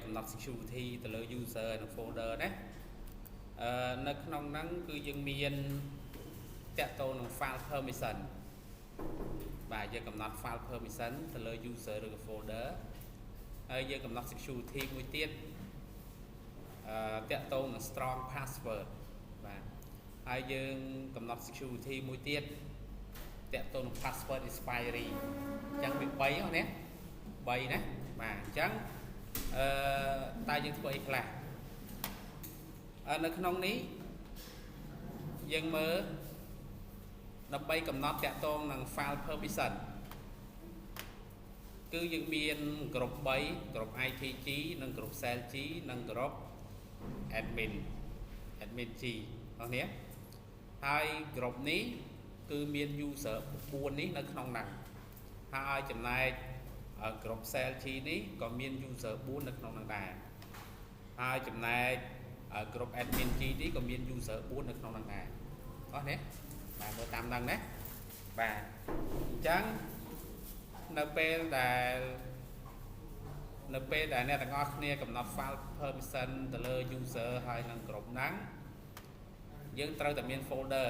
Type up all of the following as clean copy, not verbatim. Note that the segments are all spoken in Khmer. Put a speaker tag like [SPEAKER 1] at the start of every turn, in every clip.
[SPEAKER 1] កំណត់ security ទៅលើ user និង folder ណានៅក្នុងហ្នឹងគឺយើងមានតាក់ទងនឹង file permission បាទយើងកំណត់ file permission ទៅលើ user ឬក៏ folder ហើយយើងកំណត់ security មួយទៀតតាក់ទងនឹង strong password បាទហើយយើងកំណត់ security មួយទៀតតាក់ទងនឹង password expiry អញ្ចឹងវា3ហ្នឹងណា3ណាបាទអញ្ចឹងតើយើងធ្វើអីខ្លះនៅក្នុងនេះយើងមើលដើម្បីកំណត់តាក់ទងនឹង file permission គឺយើងមានក្រុម3ក្រុម ITG និងក្រុម CellG និងក្រុម admin G អស់នេះហើយក្រុមនេះគឺមាន user 9នេះនៅក្នុងហ្នឹងហើយចំណែកក្រុម CellG នេះក៏មាន user 4នៅក្នុងហ្នឹងដែរហើយចំណែកក្រុម admin G នេះក៏មាន user 4នៅក្នុងហ្នឹងដែរអស់នេះបាទមើលតាមហ្នឹងណាបាទអញ្ចឹងនៅពេលដែលអ្នកទាំងអស់គ្នាកំណត់ file permission ទៅលើ user ហើយនឹងក្រុមហ្នឹងយើងត្រូវតែមាន folder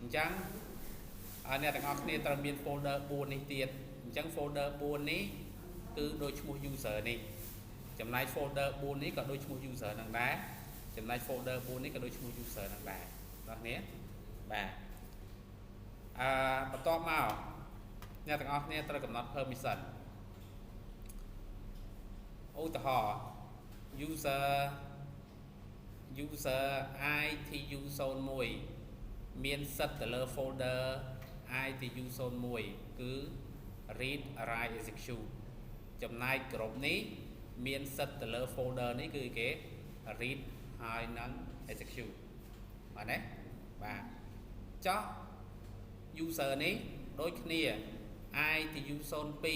[SPEAKER 1] អញ្ចឹងអ្នកទាំងអស់គ្នាត្រូវមាន folder 4នេះទៀតអញ្ចឹង folder 4នេះគឺដូចឈ្មោះ user នេះចំណែក folder 4នេះក៏ដូចឈ្មោះ user ហ្នឹងដែរចំណែក folder 4នេះក៏ដូចឈ្មោះ user ហ្នឹងដែរបងប្អូនបាទបន្ទាប់មកអ្នកទាំងអស់គ្នាត្រូវកំណត់ permission ឧទាហរណ៍ user ITU01 មានសិទ្ធិទៅលើ folder ITU01 គឺ read write execute ចំណែកក្រុមនេះមានសិទ្ធិទៅលើ folder នេះគឺគេ read ហើយនឹង execute បាទណាបាទចុះ user នេះដូចគ្នា ITU02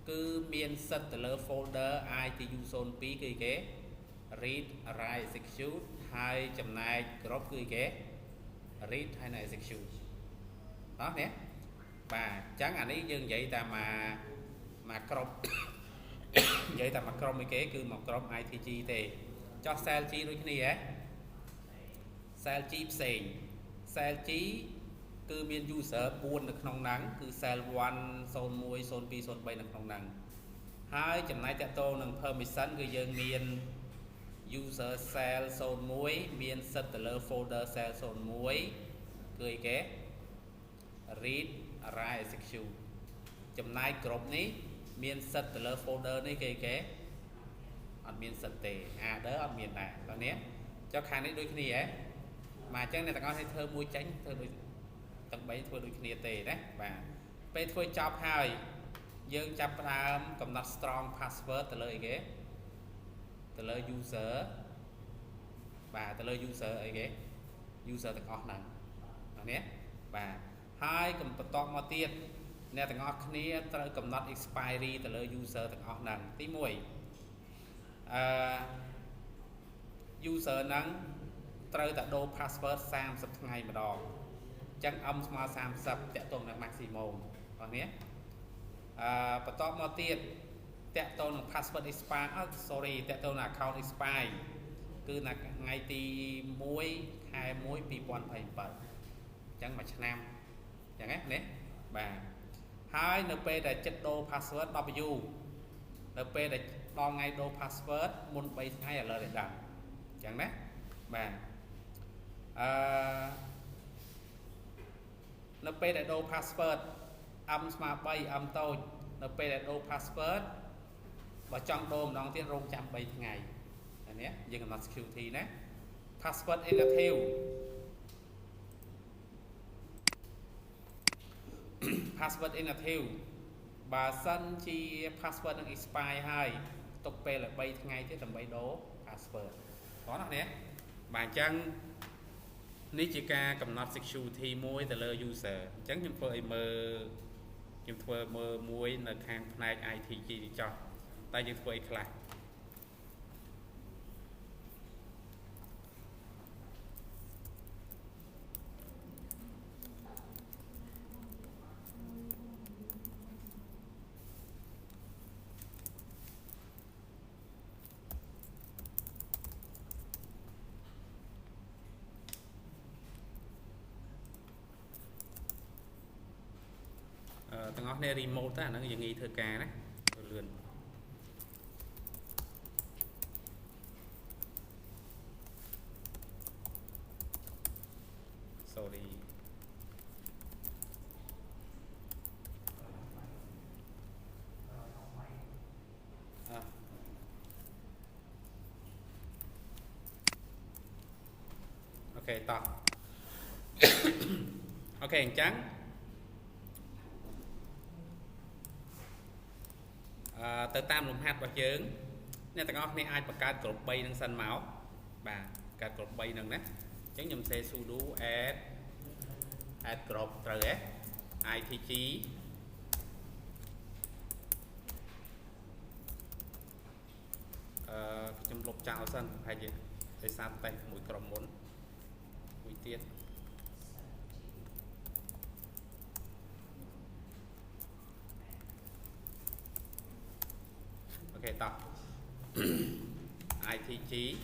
[SPEAKER 1] គឺមានសិទ្ធិទៅលើ folder ITU02 គឺគេ read write execute ហើយចំណែកក្រុមគឺគេ read ហើយនឹង execute អស់នេះបាទអញ្ចឹងអានេះយើងនិយាយតែមកក្រុមនិយាយតែមកក្រុមឯគេគឺមកក្រុម ITG ទេចោះ CellG ដូចគ្នាហ៎ CellG ផ្សេង CellG គឺមាន user 4នៅក្នុងហ្នឹងគឺ cell 1 01 02 03នៅក្នុងហ្នឹងហើយចំណែកតាក់ទងនឹង permission គឺយើងមាន user cell 01មានសិទ្ធិទៅលើ folder cell 01គឺអីគេ read write execute ចំណែកក្រុមនេះមានសិទ្ធិទៅលើ folder នេះគេអត់មានសិទ្ធិទេ other អត់មានដែរតោះនេះចុះខាងនេះដូចគ្នាហ៎មកអញ្ចឹងអ្នកទាំងអស់នេះធ្វើមួយចេញធ្វើដូចទាំង3ធ្វើដូចគ្នាទេណាបាទពេលធ្វើចប់ហើយយើងចាប់ផ្ដើមកំណត់ strong password ទៅលើអីគេទៅលើ user បាទទៅលើ user អីគេ user ទាំងអស់ហ្នឹងនេះបាទហើយបន្តមកទៀតអ្នកទាំងអស់គ្នាត្រូវកំណត់ expiry ទៅលើ user ទាំងអស់ហ្នឹងទី1user ហ្នឹងត្រូវតែដូរ password 30ថ្ងៃម្ដងអញ្ចឹង m ស្មើ30តាក់ទងនឹង maximum អស់នេះបន្តមកទៀតតាក់ទងនឹង password expire តាក់ទងនឹង account expire គឺនៅថ្ងៃទី1 ខែ 1 2027អញ្ចឹងមួយឆ្នាំអញ្ចឹងណាបាទហើយនៅពេលដែលចិត្តដូរ password W នៅពេលដែលដល់ថ្ងៃដូរ password មុន3ថ្ងៃឥឡូវតែដឹងអញ្ចឹងណាបាទនៅពេលដែលដូរ password m ស្មើ3 m តូចនៅពេលដែលដូរ password បើចង់ដូរម្ដងទៀតរងចាំ3ថ្ងៃអានេះយើងកំណត់ security ណា password inactive password inactive បើសិនជា password នឹង expire ហើយទុកពេល3ថ្ងៃទៀតដើម្បីដូរ password បងប្អូននេះបាទអញ្ចឹងនេះជាការកំណត់ security មួយទៅលើ user អញ្ចឹងខ្ញុំធ្វើឲ្យមើលមួយនៅខាងផ្នែក ITG នេះចោះតែយើងធ្វើអីខ្លះ ngót này remote ta nó như nghĩ thơ ca đấy lươn sorry ok to ok trắng tới tam lùm hạt và chướng nên ta có này ai bật card cột bay nâng sân máu bà card cột bay nâng nè chứng nhầm xe sudo add cột rồi ấy itg trong lục chào sân hay gì để sao tay mũi crom muốn mũi tiết ok tập itg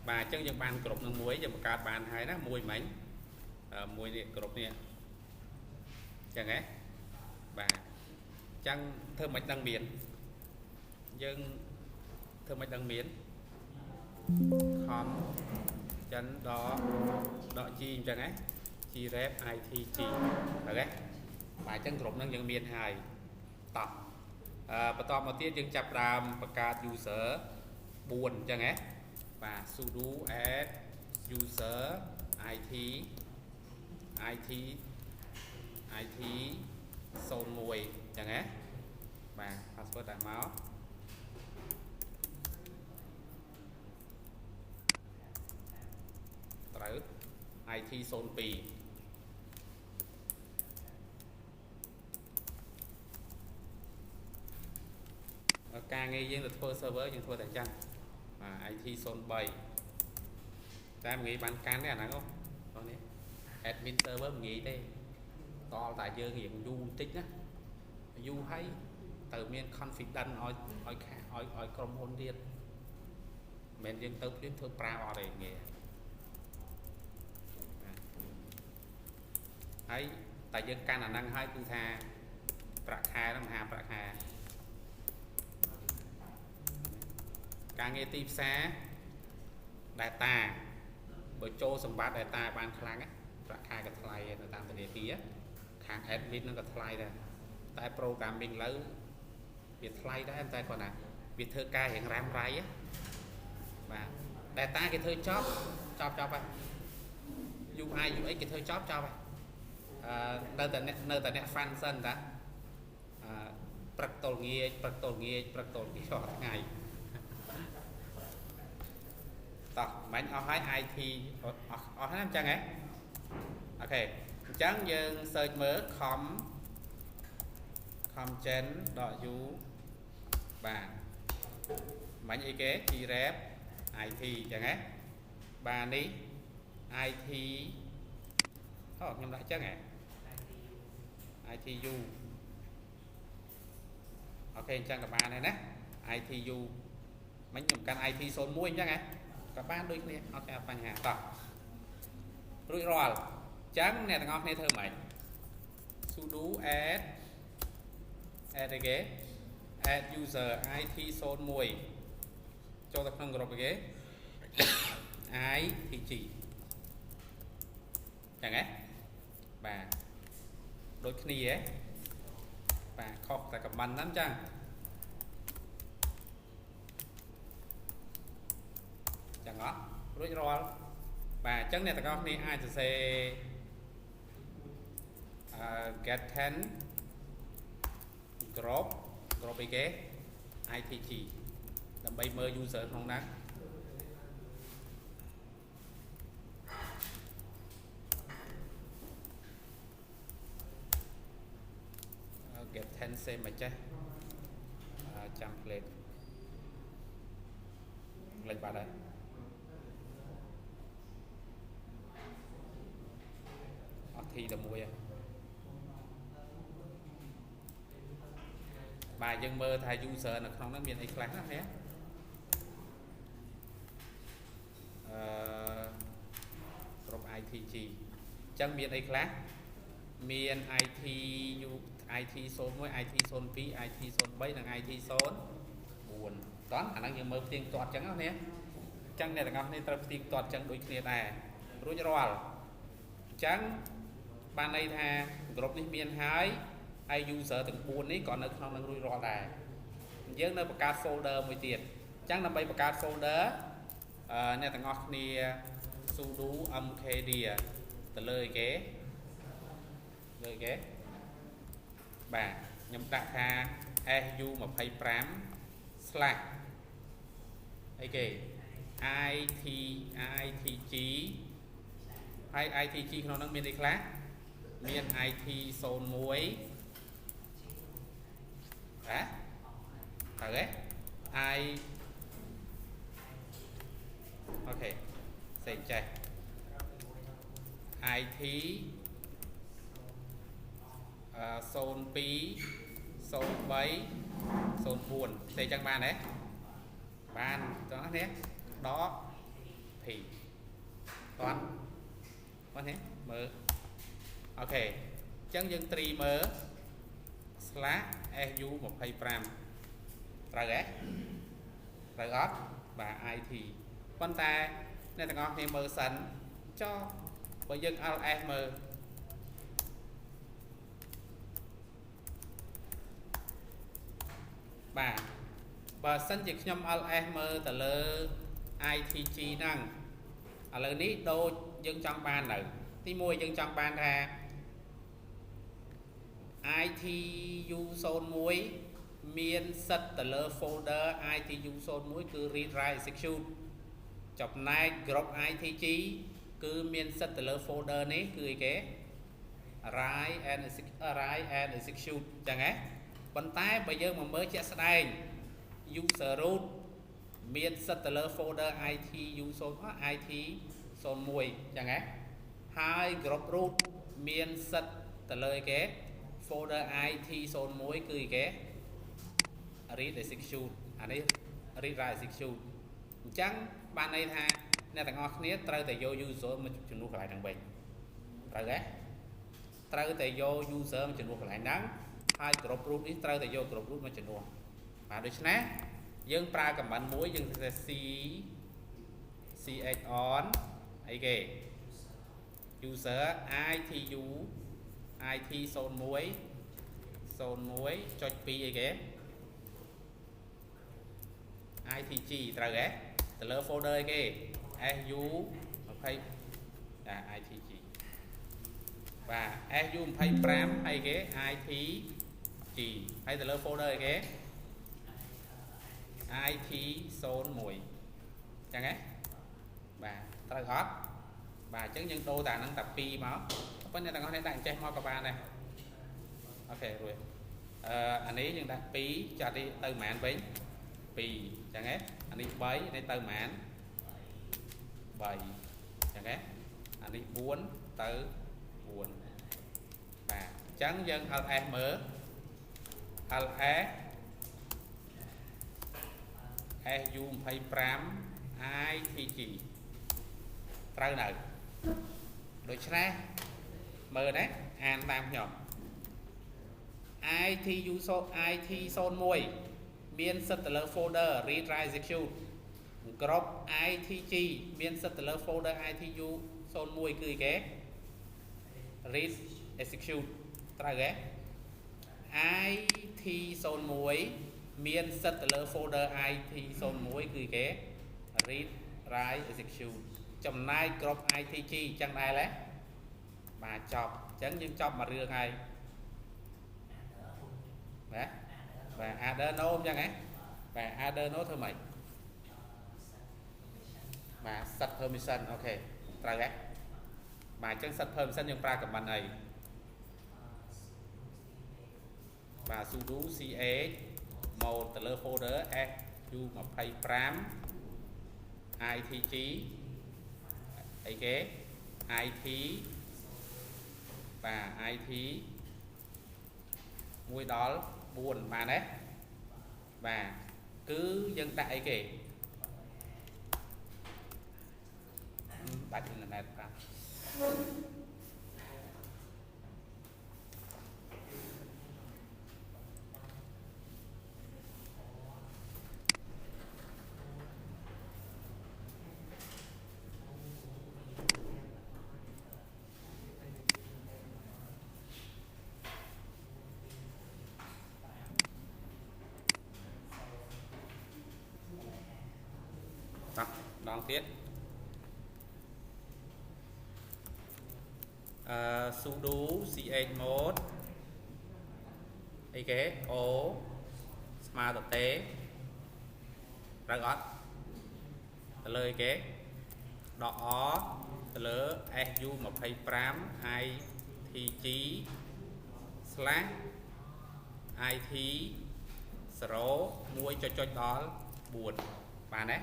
[SPEAKER 1] bà chân những bàn cột nâng muối cho một card bàn hay đó mùi mảnh mùi này cột nè chẳng ấy bà chăng thơ mạch đăng miến dân thơ mạch đăng miến khóm chân đó đọ chi chẳng ấy chi rep itg được đấy bà chân cột nâng dân miến hài tập và to một tiết dân chập làm và cả user buồn chẳng ấy và sudo add user it sâu mùi chẳng ấy và password đảm máu tới it sâu pì ca nghe riêng là thua server nhưng thua tại chăng it sâu 7 ta nghĩ bạn can đấy à không con đấy admin server nghĩ đây to tại giờ hiện du tích á du hay từ miền confident oiក្រុមហ៊ុនទៀតមិនយើងទៅព្រៀងធ្វើប្រាអត់ទេងាយហើយតែយើងកាន់អាហ្នឹងហើយគឺថាប្រាក់ខែហ្នឹងមហាប្រាក់ខែការងារទីផ្សារ data បើចូលសម្បត្តិ data បានខ្លាំងប្រាក់ខែក៏ថ្លៃនៅតាមធនាគារខាង admin នឹងក៏ថ្លៃដែរតែ programming លើវាថ្លៃដែរតែគាត់ណាវាធ្វើការរៀងរ៉ាំរ៉ៃបាទ data គេធ្វើចប់ហើយ UI UX គេធ្វើចប់ហើយនៅតែអ្នក function តាព្រឹកតលងាយរាល់ថ្ងៃតោះមិនអស់ហើយ IT អស់ហើយអញ្ចឹងហ៎អូខេអញ្ចឹងយើង search មើល comgen.u បាទមិនអីគេ grep IT អញ្ចឹងហ៎បាទនេះ IT ខ្ញុំដាក់អញ្ចឹងហ៎ ITU អូខេអញ្ចឹងក៏បានដែរណា ITU មិនខ្ញុំកាន់ IT 01អញ្ចឹងហ៎ក៏បានដូចគ្នាអត់តែបញ្ហាតោះរួចរាល់អញ្ចឹងអ្នកទាំងអស់គ្នាធ្វើម៉េច sudo add អីគេ add user IT 01ចូលទៅក្នុងក្រុមគេ itg ចឹងហ៎បាទដូចគ្នាហ៎បាទខុសតែខមមិនហ្នឹងចឹងចឹងអត់រួចរាល់បាទអញ្ចឹងអ្នកទាំងអស់គ្នាអាចសរសេរget 10 group អីគេ itg ដើម្បីមើល user ក្នុងហ្នឹងget 10 same មកចេះចាំ plate លេខបាត់ហើយអត់ T តែមួយហ៎បាទយើងមើលថា user នៅក្នុងហ្នឹងមានអីខ្លះណាហ៎ក្រុម IT ITG ចឹងមានអីខ្លះមាន IT IT 01 IT 02 IT 03និង IT 04តោះអាហ្នឹងយើងមើលផ្ទៀងផ្ទាត់ចឹងណាអ្នកចឹងអ្នកទាំងអស់គ្នាត្រូវផ្ទៀងផ្ទាត់ចឹងដូចគ្នាដែររួចរាល់អញ្ចឹងបានន័យថាក្រុមនេះមានហើយហើយ user ទាំង4នេះក៏នៅក្នុងនឹងរួចរាល់ដែរយើងនៅបង្កើត folder មួយទៀតអញ្ចឹងដើម្បីបង្កើត folder អ្នកទាំងអស់គ្នា sudo mkdir ទៅលើអីគេបាទខ្ញុំដាក់ថា su25 slash អីគេ itg ហើយ itg ក្នុងនោះមានអីខ្លះមាន it01 ទៅទេអូខេសេចចេះ IT 02 03 04ទេចឹងបានទេបានតោះនេះដក P តោះបានទេមើលអូខេអញ្ចឹងយើងត្រីមើល slash su25 ត្រូវទេត្រូវអត់បាទ IT ប៉ុន្តែអ្នកទាំងអស់គ្នាមើលសិនចុះបើយើង ls មើលបាទបើសិនជាខ្ញុំ ls មើលទៅលើ itg ហ្នឹងឥឡូវនេះដូចយើងចង់បាននៅទី1យើងចង់បានថា itu01 មានសិតទៅលើ folder itu01 គឺ read write execute ចំណែក group itg គឺមានសិតទៅលើ folder នេះគឺអីគេ write and execute ចឹងហ៎ប៉ុន្តែបើយើងមកមើលជាក់ស្ដែង user root មានសិតទៅលើ folder it01 ចឹងហ៎ហើយ group root មានសិតទៅលើអីគេ folder it01 គឺអីគេ read execute អានេះ read write execute អញ្ចឹងបានន័យថាអ្នកទាំងអស់គ្នាត្រូវតែយក user មកជំនួសកន្លែងហ្នឹងវិញត្រូវទេត្រូវតែយក user មកជំនួសកន្លែងហ្នឹងហើយ group root នេះត្រូវតែយក group root មកជំនួសបាទដូច្នេះយើងប្រើ command មួយយើងថា ch on អីគេ user itu it01 01.2 អីគេ itg ត្រូវទេទៅលើ folder អីគេ su20 itg បាទ su25 អីគេ itg ហើយទៅលើ folder អីគេ it01 ចឹងហ៎បាទត្រូវអត់បាទអញ្ចឹងយើងដូរតាហ្នឹងតា2មកប៉ុន្តែទាំងអស់នេះដាក់ចេះមកក៏បានដែរអូខេរួចអានេះយើងដាក់2ចាត់នេះទៅប៉ុន្មានវិញ2ចឹងហ៎អានេះ3នេះទៅប៉ុន្មាន3ចឹងហ៎អានេះ4ទៅ4បាទអញ្ចឹងយើង ls មើល ls su25 itg ត្រូវនៅដូច្នេះមើលណាអានតាមខ្ញុំ it01 មានសិតទៅលើ folder read write execute group itg មានសិតទៅលើ folder itu01 គឺអីគេ read execute ត្រូវទេ it01 មានសិតទៅលើ folder it01 គឺគេ read write execute ចំណែក group itg ចឹងដែរទេបាទចប់អញ្ចឹងយើងចប់មួយរឿងហើយណាបាទ other no អញ្ចឹងហ៎បាទ other no ធ្វើម៉េចបាទ set permission អូខេត្រូវទេបាទអញ្ចឹង set permission យើងប្រើ command អីបាទ sudo ch មកទៅលើ folder su25 itg អីគេ it បាទ it 1ដល់4បានទេបាទគឺយើងដាក់អីគេដាច់អ៊ីនធឺណិតបាទ đón tiếp sudo chmodអីគេ o ស្មើទៅទេត្រូវអត់ទៅលើអីគេដក o ទៅលើ su 25 itg / it 0 1 ចុចដល់4បានទេ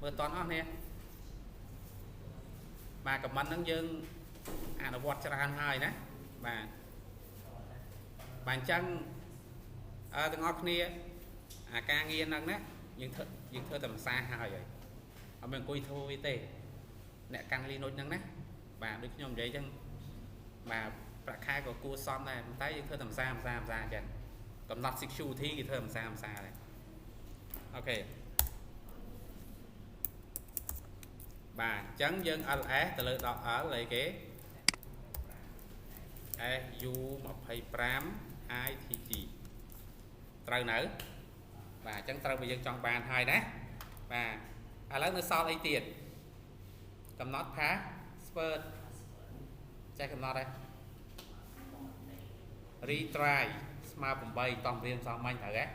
[SPEAKER 1] មើលតន់អស់នេះបាទខមមិនហ្នឹងយើងអនុវត្តច្រើនហើយណាបាទបាទអញ្ចឹងទាំងអស់គ្នាអាការងារហ្នឹងណាយើងធ្វើតែភាសាហើយអត់មានអង្គុយធ្វើវាទេអ្នកកាន់លីនុចហ្នឹងណាបាទដូចខ្ញុំនិយាយអញ្ចឹងបាទប្រាក់ខែក៏គួរសមដែរប៉ុន្តែយើងធ្វើតែភាសាអញ្ចឹងកំណត់ security គេធ្វើភាសាដែរអូខេបាទអញ្ចឹងយើង ls ទៅលើដក l អីគេ su 25 itg ត្រូវនៅបាទអញ្ចឹងត្រូវបើយើងចង់បានហើយណាបាទឥឡូវនៅសល់អីទៀតកំណត់ password ចេះកំណត់ហើយ retry ស្មើ8តោះរៀនសមមិញត្រូវហ៎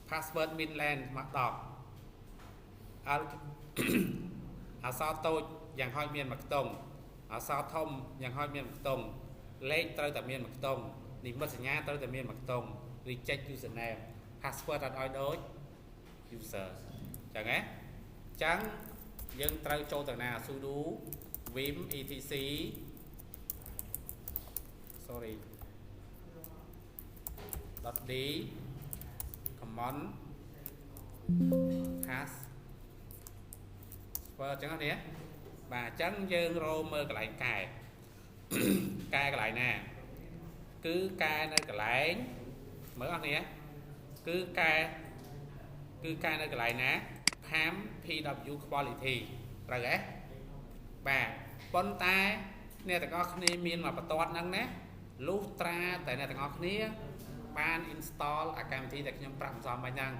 [SPEAKER 1] password midland ស្មើ10អក្សរតូចយ៉ាងហោចមានមួយខ្ទង់អក្សរធំយ៉ាងហោចមានមួយខ្ទង់លេខត្រូវតែមានមួយខ្ទង់និមិត្តសញ្ញាត្រូវតែមានមួយខ្ទង់ reject username password អត់ឲ្យដូច user អញ្ចឹងហ៎អញ្ចឹងយើងត្រូវចូលទៅណា sudo vim etc sorry .d command passអញ្ចឹងនេះបាទអញ្ចឹងយើងរកមើលកន្លែងកែកន្លែងណាគឺកែនៅកន្លែងមើលអស់នេះគឺកែនៅកន្លែងណា pam pw quality ត្រូវទេបាទប៉ុន្តែអ្នកទាំងអស់គ្នាមានមកបន្ទាត់ហ្នឹងណាលុះត្រាតែអ្នកទាំងអស់គ្នាបាន install អាកម្មវិធីដែលខ្ញុំប្រាប់សំមិញហ្នឹង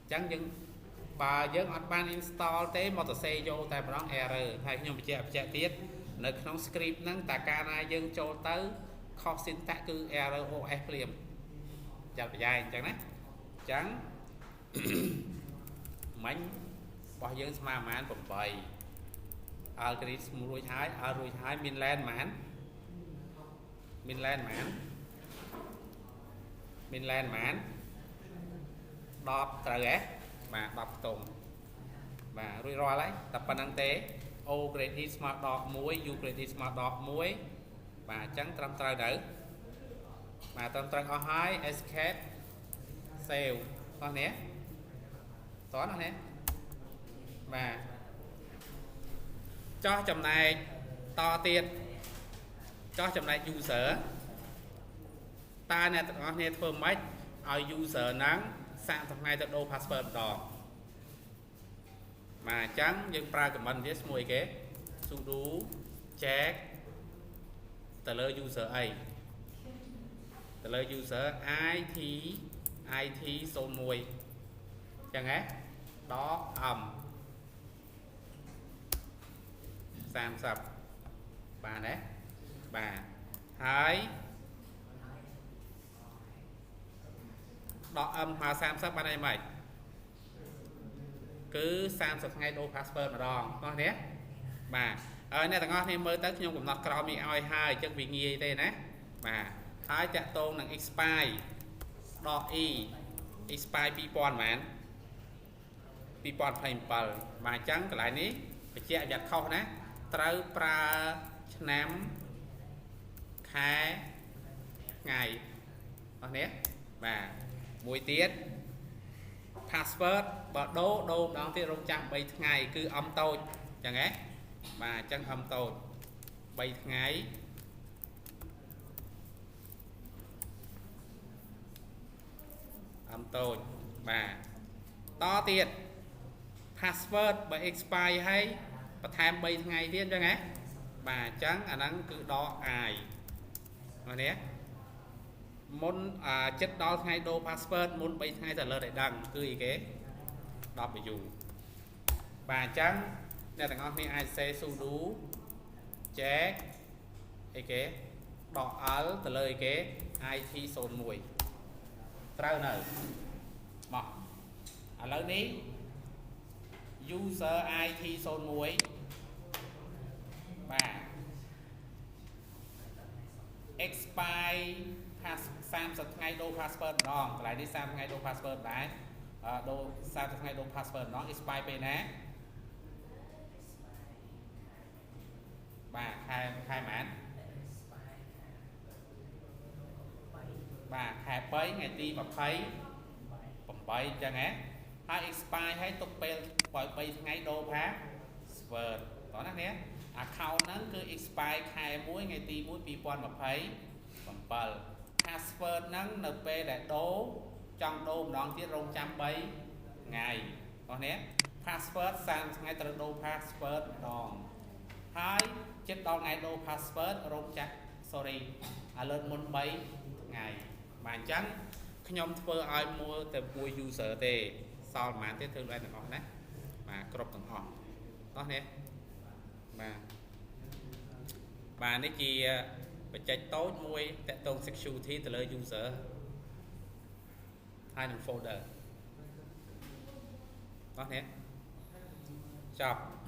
[SPEAKER 1] អញ្ចឹងយើងបើយើងអត់បាន install ទេមកទៅសេយកតែម្ដង error ហើយខ្ញុំបញ្ជាក់ទៀតនៅក្នុង script ហ្នឹងតែកាលណាយើងចូលទៅខុស syntax គឺ error OS ភ្លាមចាត់ប្រយ៉ែងអញ្ចឹងណាអញ្ចឹងមិញរបស់យើងស្មើប្រហែល8 algorithm រួចហើយមាន land ប្រហែលមាន land ប្រហែល10ត្រូវហ៎បាទ10ខ្ទង់បាទរួចរាល់ហើយតែប៉ុណ្្នឹងទេ O grade E ស្មើ10 1 U grade E ស្មើ10 1បាទអញ្ចឹងត្រឹមត្រូវទៅបាទត្រឹមត្រូវអស់ហើយ escape save អស់នេះតោះអស់នេះបាទចោះចំណែកតទៀតចោះចំណែក user តើអ្នកទាំងអស់គ្នាធ្វើម៉េចឲ្យ user ហ្នឹងសាកថ្ងៃទៅដូរ password ម្ដងបាទអញ្ចឹងយើងប្រើ command វាឈ្មោះអីគេ sudo check ទៅលើ user អីទៅលើ user it 01អញ្ចឹងហ៎ដក m 30បានទេបាទហើយដក m មក30បានអីម៉េចគឺ30ថ្ងៃដូរ password ម្ដងបងប្អូននេះបាទហើយអ្នកទាំងអស់គ្នាមើលទៅខ្ញុំកំណត់ក្រោមនេះឲ្យហើយអញ្ចឹងវាងាយទេណាបាទហើយតាក់ទងនឹង expire ដក e expire 2000មែន2027បាទអញ្ចឹងកន្លែងនេះបញ្ជាក់យ៉ាងខុសណាត្រូវប្រើឆ្នាំខែថ្ងៃអស់នេះបាទមួយទៀត password បើដូរម្ដងទៀតរងចាំ3ថ្ងៃគឺអំតូចអញ្ចឹងហ៎ bà chẳng âm tôi bay ngày âm tôi bà to tiền password bởi expire hay và tham bay ngày tiên cho nghe bà chẳng anh ăn cứ đó ai mà nhé muốn chất đó ngày đô password muốn bay ngày trả lời để đăng cứ ý kế đọc để dùng bà chẳng nè thằng con này ai sẽ su đú check ý kế đọc áo trả lời kế IT zone mùi trao nở mọc ở lớn ní user IT zone mùi bà expire pass 30 ngày đô password đó lại đi 30 ngày đô password đấy đô 30 ngày đô password nó expire bên ná bà khai mãn bà khai bấy ngày ti mà thấy bấm bay chẳng á hai expire hay tục bên bởi bay ngày đô password đó nè nhé account nó cứ expire khai mỗi ngày ti mỗi pi mà thấy bấm bờ password nó np để đố trong đô đón tiết rong trăm bay ngày đó nè password sang ngày từ đô password đòn hai chết đo ngày đô password rong chắc sorry lên môn bay ngày mà chẳng nhóm thơ ai mua từ mua user tê sau mà tiếp thương lại được đấy mà crop từng họ đó nè bà nó chỉ phải chạy tối môi tại tôn security từ lời user hai đường folder đó nè chọc